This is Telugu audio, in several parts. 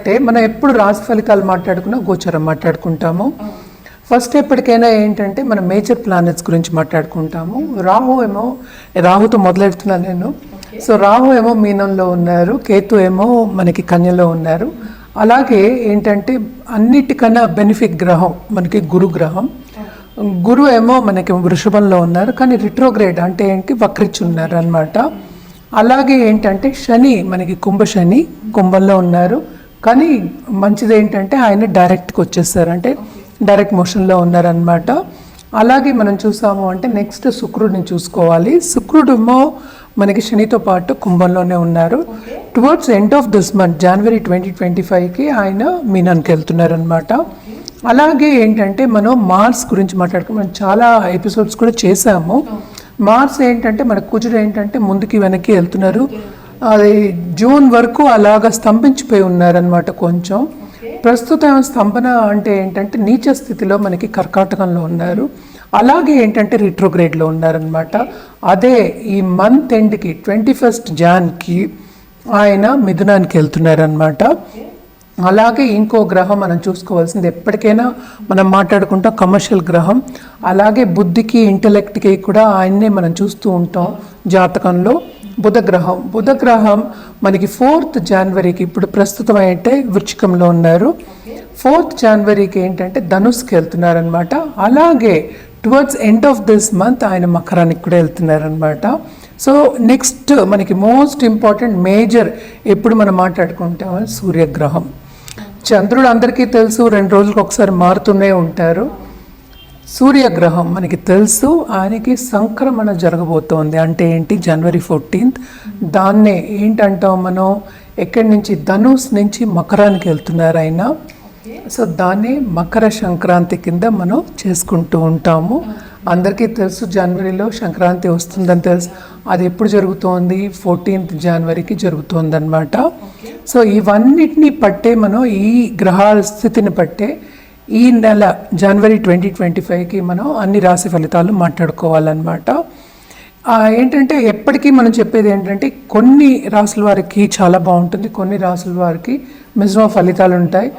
అంటే మనం ఎప్పుడు రాశి ఫలితాలు మాట్లాడుకున్నా గోచరం మాట్లాడుకుంటాము. ఫస్ట్ ఎప్పటికైనా ఏంటంటే మనం మేజర్ ప్లానెట్స్ గురించి మాట్లాడుకుంటాము. రాహుతో మొదలెడుతున్నాను నేను. సో రాహు ఏమో మీనంలో ఉన్నారు, కేతు ఏమో మనకి కన్యలో ఉన్నారు. అలాగే ఏంటంటే అన్నిటికన్నా బెనిఫిట్ గ్రహం మనకి గురు గ్రహం. గురు ఏమో మనకి వృషభంలో ఉన్నారు, కానీ రిట్రోగ్రేడ్ అంటే ఏంటి వక్రించి ఉన్నారు అనమాట. అలాగే ఏంటంటే శని మనకి శని కుంభంలో ఉన్నారు, కానీ మంచిది ఏంటంటే ఆయన డైరెక్ట్గా వచ్చేస్తారు, అంటే డైరెక్ట్ మోషన్లో ఉన్నారనమాట. అలాగే మనం చూసాము అంటే నెక్స్ట్ శుక్రుడిని చూసుకోవాలి. శుక్రుడేమో మనకి శనితో పాటు కుంభంలోనే ఉన్నారు. Towards end of this month January 2025కి ఆయన మీనానికి వెళ్తున్నారు అనమాట. అలాగే ఏంటంటే మనం మార్స్ గురించి మనం చాలా ఎపిసోడ్స్ కూడా చేసాము. మార్స్ ఏంటంటే మన కుజుడు ఏంటంటే ముందుకి వెనక్కి వెళ్తున్నారు. అది జూన్ వరకు అలాగా స్తంభించిపోయి ఉన్నారనమాట. కొంచెం ప్రస్తుతం స్తంభన అంటే ఏంటంటే నీచ స్థితిలో మనకి కర్కాటకంలో ఉన్నారు. అలాగే ఏంటంటే రిట్రోగ్రేడ్లో ఉన్నారనమాట. అదే ఈ మంత్ ఎండ్కి 21st జాన్కి ఆయన మిథునానికి వెళ్తున్నారనమాట. అలాగే ఇంకో గ్రహం మనం చూసుకోవాల్సింది ఎప్పటికైనా మనం మాట్లాడుకుంటాం కమర్షియల్ గ్రహం. అలాగే బుద్ధికి ఇంటలెక్ట్కి కూడా ఆయన్నే మనం చూస్తూ ఉంటాం జాతకంలో. బుధ గ్రహం మనకి 4th జనవరికి ఇప్పుడు ప్రస్తుతం అయితే వృచ్చికంలో ఉన్నారు. 4th జనవరికి ఏంటంటే ధనుస్కి వెళ్తున్నారనమాట. అలాగే towards end of this month ఆయన మకరానికి కూడా వెళ్తున్నారనమాట. సో నెక్స్ట్ మనకి మోస్ట్ ఇంపార్టెంట్ మేజర్ ఎప్పుడు మనం మాట్లాడుకుంటాం సూర్యగ్రహం. చంద్రుడు అందరికీ తెలుసు 2 రోజులకు ఒకసారి మారుతూనే ఉంటారు. సూర్యగ్రహం మనకి తెలుసు ఆయనకి సంక్రమణ జరగబోతోంది. అంటే ఏంటి, జనవరి 14th. దాన్నే ఏంటంటాం మనం, ఎక్కడి నుంచి ధనుస్ నుంచి మకరానికి వెళ్తున్నారు ఆయన. సో దాన్ని మకర సంక్రాంతి కింద మనం చేసుకుంటూ ఉంటాము. అందరికీ తెలుసు జనవరిలో సంక్రాంతి వస్తుందని తెలుసు. అది ఎప్పుడు జరుగుతోంది, 14th జనవరికి జరుగుతోంది అనమాట. సో ఇవన్నిటిని పట్టే మనం ఈ గ్రహాల స్థితిని పట్టే ఈ నెల జనవరి 2025కి మనం అన్ని రాశి ఫలితాలు మాట్లాడుకోవాలన్నమాట. ఏంటంటే ఎప్పటికీ మనం చెప్పేది ఏంటంటే కొన్ని రాసుల వారికి చాలా బాగుంటుంది, కొన్ని రాసుల వారికి మిశ్రమ ఫలితాలు ఉంటాయి.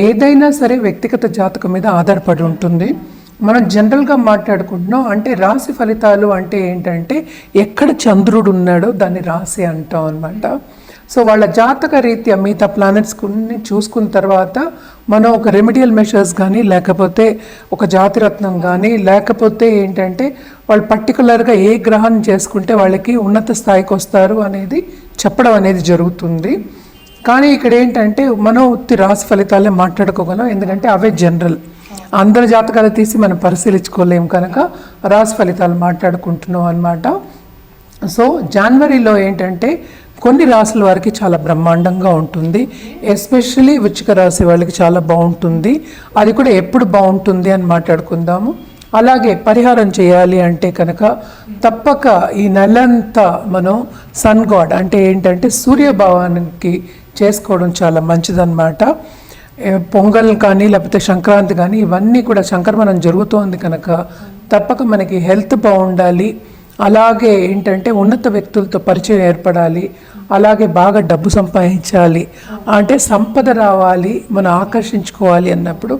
ఏదైనా సరే వ్యక్తిగత జాతకం మీద ఆధారపడి ఉంటుంది. మనం జనరల్గా మాట్లాడుకుంటున్నాం అంటే రాశి ఫలితాలు అంటే ఏంటంటే ఎక్కడ చంద్రుడు ఉన్నాడో దాన్ని రాశి అంటాం అనమాట. సో వాళ్ళ జాతక రీత్యా మిగతా ప్లానెట్స్ కొన్ని చూసుకున్న తర్వాత మనం ఒక రెమిడియల్ మెషర్స్ కానీ లేకపోతే ఒక జాతిరత్నం కానీ లేకపోతే ఏంటంటే వాళ్ళు పర్టికులర్గా ఏ గ్రహాన్ని చేసుకుంటే వాళ్ళకి ఉన్నత స్థాయికి వస్తారు అనేది చెప్పడం అనేది జరుగుతుంది. కానీ ఇక్కడ ఏంటంటే మనం ఉత్తి రాశి ఫలితాలే మాట్లాడుకోగలం, ఎందుకంటే అవే జనరల్. అందరి జాతకాలు తీసి మనం పరిశీలించుకోలేము కనుక రాశి ఫలితాలు మాట్లాడుకుంటున్నాం అన్నమాట. సో జనవరిలో ఏంటంటే కొన్ని రాశుల వారికి చాలా బ్రహ్మాండంగా ఉంటుంది. ఎస్పెషల్లీ వృశ్చిక రాశి వాళ్ళకి చాలా బాగుంటుంది. అది కూడా ఎప్పుడు బాగుంటుంది అని మాట్లాడుకుందాము. అలాగే పరిహారం చేయాలి అంటే కనుక తప్పక ఈ నెలంతా మనం సన్ గాడ్ అంటే ఏంటంటే సూర్యభావానికి చేసుకోవడం చాలా మంచిదన్నమాట. పొంగల్ కానీ లేకపోతే సంక్రాంతి కానీ ఇవన్నీ కూడా సంక్రమణం జరుగుతోంది కనుక తప్పక మనకి హెల్త్ బాగుండాలి. అలాగే ఏంటంటే ఉన్నత వ్యక్తులతో పరిచయం ఏర్పడాలి. అలాగే బాగా డబ్బు సంపాదించాలి, అంటే సంపద రావాలి, మనం ఆకర్షించుకోవాలి అన్నప్పుడు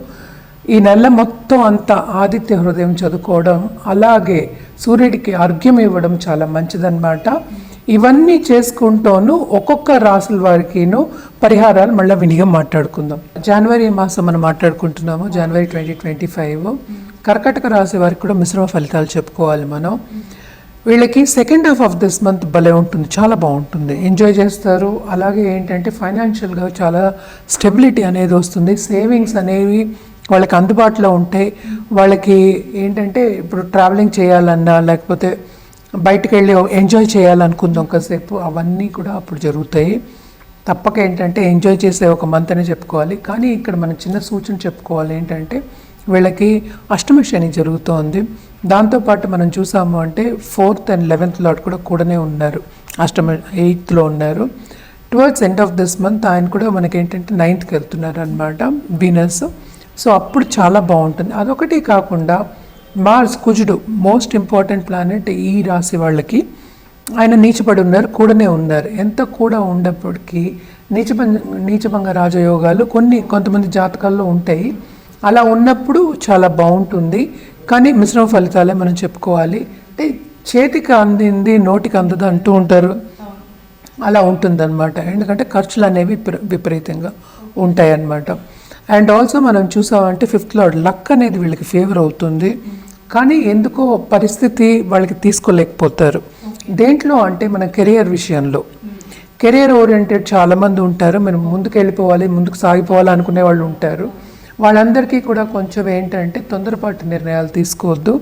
ఈ నెల మొత్తం అంతా ఆదిత్య హృదయం చదువుకోవడం, అలాగే సూర్యుడికి అర్ఘ్యం ఇవ్వడం చాలా మంచిదన్నమాట. ఇవన్నీ చేసుకుంటూను ఒక్కొక్క రాసుల వారికిను పరిహారాలు మళ్ళీ వినిగా మాట్లాడుకుందాం. జనవరి మాసం మనం మాట్లాడుకుంటున్నాము, జనవరి 2025. కర్కాటక రాశి వారికి కూడా మిశ్రమ ఫలితాలు చెప్పుకోవాలి మనం. వీళ్ళకి second half of this month భలే ఉంటుంది, చాలా బాగుంటుంది, ఎంజాయ్ చేస్తారు. అలాగే ఏంటంటే ఫైనాన్షియల్గా చాలా స్టెబిలిటీ అనేది వస్తుంది. సేవింగ్స్ అనేవి వాళ్ళకి అందుబాటులో ఉంటాయి. వాళ్ళకి ఏంటంటే ఇప్పుడు ట్రావెలింగ్ చేయాలన్నా లేకపోతే బయటకు వెళ్ళి ఎంజాయ్ చేయాలనుకుందాం కాసేపు, అవన్నీ కూడా అప్పుడు జరుగుతాయి. తప్పక ఏంటంటే ఎంజాయ్ చేసే ఒక మంత్ అనే చెప్పుకోవాలి. కానీ ఇక్కడ మనం చిన్న సూచన చెప్పుకోవాలి ఏంటంటే వీళ్ళకి అష్టమ శని జరుగుతోంది. దాంతోపాటు మనం చూసాము అంటే 4th and 11th లాట్ కూడా కూడానే ఉన్నారు, అష్టమ 8thలో ఉన్నారు. Towards end of this month ఆయన కూడా మనకి ఏంటంటే 9thకి వెళ్తున్నారు అనమాట, వీనస్. సో అప్పుడు చాలా బాగుంటుంది. అదొకటి కాకుండా మార్స్ కుజుడు మోస్ట్ ఇంపార్టెంట్ ప్లానెట్ ఈ రాశి వాళ్ళకి. ఆయన నీచపడి ఉన్నారు, కూడానే ఉన్నారు. ఎంత కూడా ఉన్నప్పటికీ నీచభంగ రాజయోగాలు కొంతమంది జాతకాల్లో ఉంటాయి. అలా ఉన్నప్పుడు చాలా బాగుంటుంది, కానీ మిశ్రమ ఫలితాలే మనం చెప్పుకోవాలి. అంటే చేతికి అందింది నోటికి అందదు అంటూ ఉంటారు, అలా ఉంటుందన్నమాట. ఎందుకంటే ఖర్చులు అనేవి విపరీతంగా ఉంటాయి అన్నమాట. అండ్ ఆల్సో మనం చూసామంటే 5th లార్డ్ లక్ అనేది వీళ్ళకి ఫేవర్ అవుతుంది, కానీ ఎందుకో పరిస్థితి వాళ్ళకి తీసుకోలేకపోతారు. దేంట్లో అంటే మన కెరియర్ విషయంలో, కెరియర్ ఓరియంటెడ్ చాలామంది ఉంటారు. మనం ముందుకు వెళ్ళిపోవాలి, ముందుకు సాగిపోవాలి అనుకునే వాళ్ళు ఉంటారు. వాళ్ళందరికీ కూడా కొంచెం ఏంటంటే తొందరపాటు నిర్ణయాలు తీసుకోవద్దు,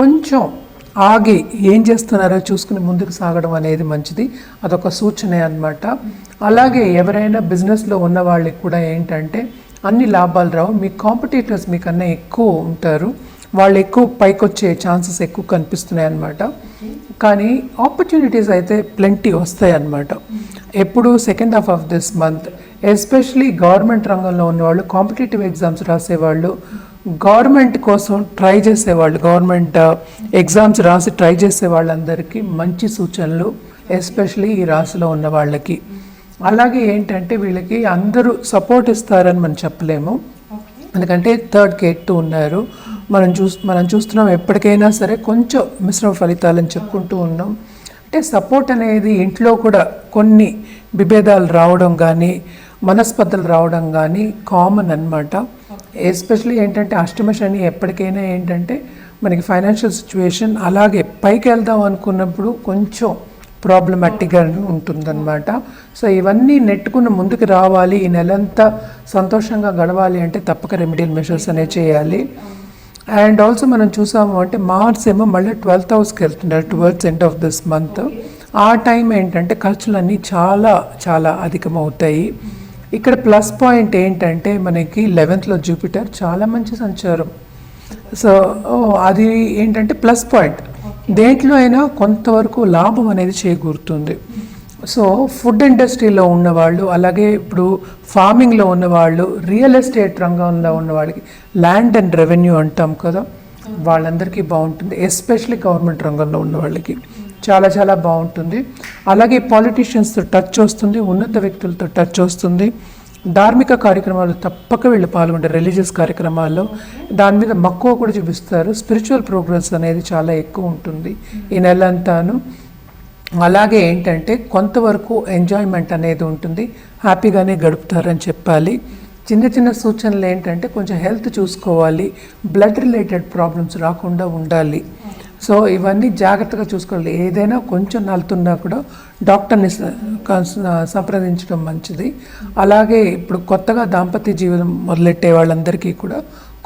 కొంచెం ఆగి ఏం చేస్తున్నారో చూసుకుని ముందుకు సాగడం అనేది మంచిది. అదొక సూచనే అన్నమాట. అలాగే ఎవరైనా బిజినెస్లో ఉన్న వాళ్ళకి కూడా ఏంటంటే అన్ని లాభాలు రావు. మీ కాంపిటీటర్స్ మీకన్నా ఎక్కువ ఉంటారు, వాళ్ళు ఎక్కువ పైకి వచ్చే ఛాన్సెస్ ఎక్కువ కనిపిస్తున్నాయి అన్నమాట. కానీ ఆపర్చునిటీస్ అయితే ప్లెంటీ వస్తాయి అన్నమాట. ఎప్పుడు second half of this month especially government రంగంలో ఉన్నవాళ్ళు, కాంపిటేటివ్ ఎగ్జామ్స్ రాసేవాళ్ళు, గవర్నమెంట్ కోసం ట్రై చేసేవాళ్ళు, గవర్నమెంట్ ఎగ్జామ్స్ రాసి ట్రై చేసే వాళ్ళందరికీ మంచి సూచనలు, ఎస్పెషలీ ఈ రాశిలో ఉన్న వాళ్ళకి. అలాగే ఏంటంటే వీళ్ళకి అందరూ సపోర్ట్ ఇస్తారని మనం చెప్పలేము, ఎందుకంటే 3rd కేతు ఉన్నారు. మనం చూస్తున్నాం ఎప్పటికైనా సరే కొంచెం మిశ్రమ ఫలితాలని చెప్పుకుంటూ ఉన్నాం. అంటే సపోర్ట్ అనేది ఇంట్లో కూడా కొన్ని విభేదాలు రావడం కానీ మనస్పర్ధలు రావడం కానీ కామన్ అన్నమాట. ఎస్పెషలీ ఏంటంటే అష్టమ శని ఎప్పటికైనా ఏంటంటే మనకి ఫైనాన్షియల్ సిచ్యువేషన్ అలాగే పైకి వెళ్దాం అనుకున్నప్పుడు కొంచెం ప్రాబ్లమాటిక్గా ఉంటుందన్నమాట. సో ఇవన్నీ నెట్టుకుని ముందుకు రావాలి, ఈ నెలంతా సంతోషంగా గడవాలి అంటే తప్పక రెమెడియల్ మెషర్స్ అనేవి చేయాలి. అండ్ ఆల్సో మనం చూసాము అంటే మార్స్ ఏమో మళ్ళీ 12th హౌస్కి వెళ్తున్నారు towards end of this month. ఆ టైం ఏంటంటే ఖర్చులన్నీ చాలా చాలా అధికమవుతాయి. ఇక్కడ ప్లస్ పాయింట్ ఏంటంటే మనకి 11th జూపిటర్ చాలా మంచి సంచారం. సో అది ఏంటంటే ప్లస్ పాయింట్, దేంట్లో అయినా కొంతవరకు లాభం అనేది చేకూరుతుంది. సో ఫుడ్ ఇండస్ట్రీలో ఉన్నవాళ్ళు, అలాగే ఇప్పుడు ఫార్మింగ్లో ఉన్నవాళ్ళు, రియల్ ఎస్టేట్ రంగంలో ఉన్న వాళ్ళకి, ల్యాండ్ అండ్ రెవెన్యూ అంటాం కదా, వాళ్ళందరికీ బాగుంటుంది. ఎస్పెషలీ గవర్నమెంట్ రంగంలో ఉన్న వాళ్ళకి చాలా చాలా బాగుంటుంది. అలాగే పాలిటీషియన్స్తో టచ్ వస్తుంది, ఉన్నత వ్యక్తులతో టచ్ వస్తుంది. ధార్మిక కార్యక్రమాలు తప్పక వీళ్ళు పాల్గొంటారు, రిలీజియస్ కార్యక్రమాల్లో దాని మీద మక్కువ కూడా చూపిస్తారు. స్పిరిచువల్ ప్రోగ్రెస్ అనేది చాలా ఎక్కువ ఉంటుంది ఈ నెలంతాను. అలాగే ఏంటంటే కొంతవరకు ఎంజాయ్మెంట్ అనేది ఉంటుంది, హ్యాపీగానే గడుపుతారని చెప్పాలి. చిన్న చిన్న సూచనలు ఏంటంటే కొంచెం హెల్త్ చూసుకోవాలి, బ్లడ్ రిలేటెడ్ ప్రాబ్లమ్స్ రాకుండా ఉండాలి. సో ఇవన్నీ జాగ్రత్తగా చూసుకోవాలి. ఏదైనా కొంచెం నలుతున్నా కూడా డాక్టర్ని సంప్రదించడం మంచిది. అలాగే ఇప్పుడు కొత్తగా దాంపత్య జీవితం మొదలెట్టే వాళ్ళందరికీ కూడా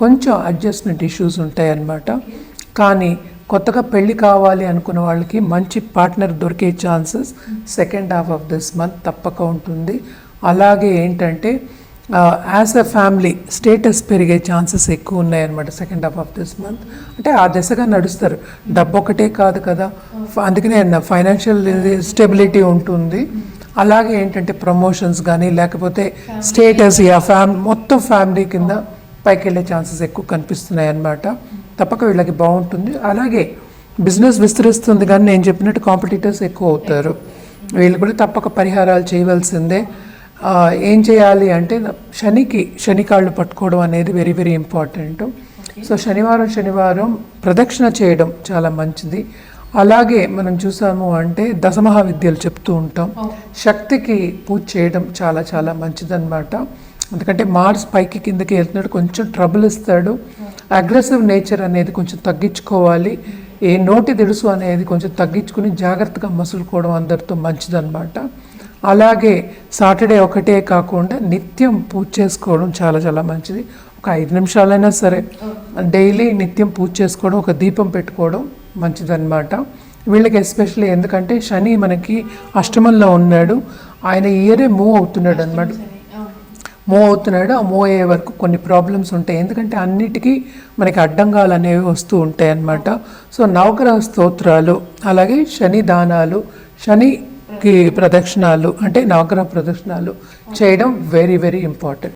కొంచెం అడ్జస్ట్మెంట్ ఇష్యూస్ ఉంటాయన్నమాట. కానీ కొత్తగా పెళ్ళి కావాలి అనుకున్న వాళ్ళకి మంచి పార్ట్నర్ దొరికే chances second half of this month తప్పక ఉంటుంది. అలాగే ఏంటంటే యాజ్ ఎ ఫ్యామిలీ స్టేటస్ పెరిగే ఛాన్సెస్ ఎక్కువ ఉన్నాయన్నమాట second half of this month. అంటే ఆ దిశగా నడుస్తారు. డబ్బు ఒకటే కాదు కదా, అందుకనే ఫైనాన్షియల్ స్టెబిలిటీ ఉంటుంది. అలాగే ఏంటంటే ప్రమోషన్స్ కానీ లేకపోతే స్టేటస్ మొత్తం ఫ్యామిలీ కింద పైకి వెళ్ళే ఛాన్సెస్ ఎక్కువ కనిపిస్తున్నాయి అన్నమాట. తప్పక వీళ్ళకి బాగుంటుంది. అలాగే బిజినెస్ విస్తరిస్తుంది, కానీ నేను చెప్పినట్టు కాంపిటీటర్స్ ఎక్కువ అవుతారు. వీళ్ళు కూడా తప్పక పరిహారాలు చేయవలసిందే. ఏం చేయాలి అంటే శని కాళ్ళు పట్టుకోవడం అనేది వెరీ వెరీ ఇంపార్టెంట్. సో శనివారం ప్రదక్షిణ చేయడం చాలా మంచిది. అలాగే మనం చూసాము అంటే దశమహావిద్యలు చెప్తూ ఉంటాం, శక్తికి పూజ చేయడం చాలా చాలా మంచిదన్నమాట. ఎందుకంటే మార్స్ పైకి కిందకి వెళ్తున్నాడు, కొంచెం ట్రబుల్ ఇస్తాడు. అగ్రెసివ్ నేచర్ అనేది కొంచెం తగ్గించుకోవాలి. ఏ నోటి దిడుసు అనేది కొంచెం తగ్గించుకుని జాగ్రత్తగా మసులుకోవడం అందరితో మంచిదన్నమాట. అలాగే సాటర్డే ఒకటే కాకుండా నిత్యం పూజ చేసుకోవడం చాలా చాలా మంచిది. ఒక 5 నిమిషాలైనా సరే డైలీ నిత్యం పూజ చేసుకోవడం, ఒక దీపం పెట్టుకోవడం మంచిదన్నమాట. వీళ్ళకి ఎస్పెషల్లీ ఎందుకంటే శని మనకి అష్టమంలో ఉన్నాడు, ఆయన ఇయరే మూవ్ అవుతున్నాడు అనమాట. ఆ మూవ్ అయ్యే వరకు కొన్ని ప్రాబ్లమ్స్ ఉంటాయి, ఎందుకంటే అన్నిటికీ మనకి అడ్డంగాలు అనేవి వస్తూ ఉంటాయి అన్నమాట. సో నవగ్రహ స్తోత్రాలు, అలాగే శని దానాలు, శనికి ప్రదక్షిణాలు అంటే నవగ్రహ ప్రదక్షిణాలు చేయడం వెరీ వెరీ ఇంపార్టెంట్.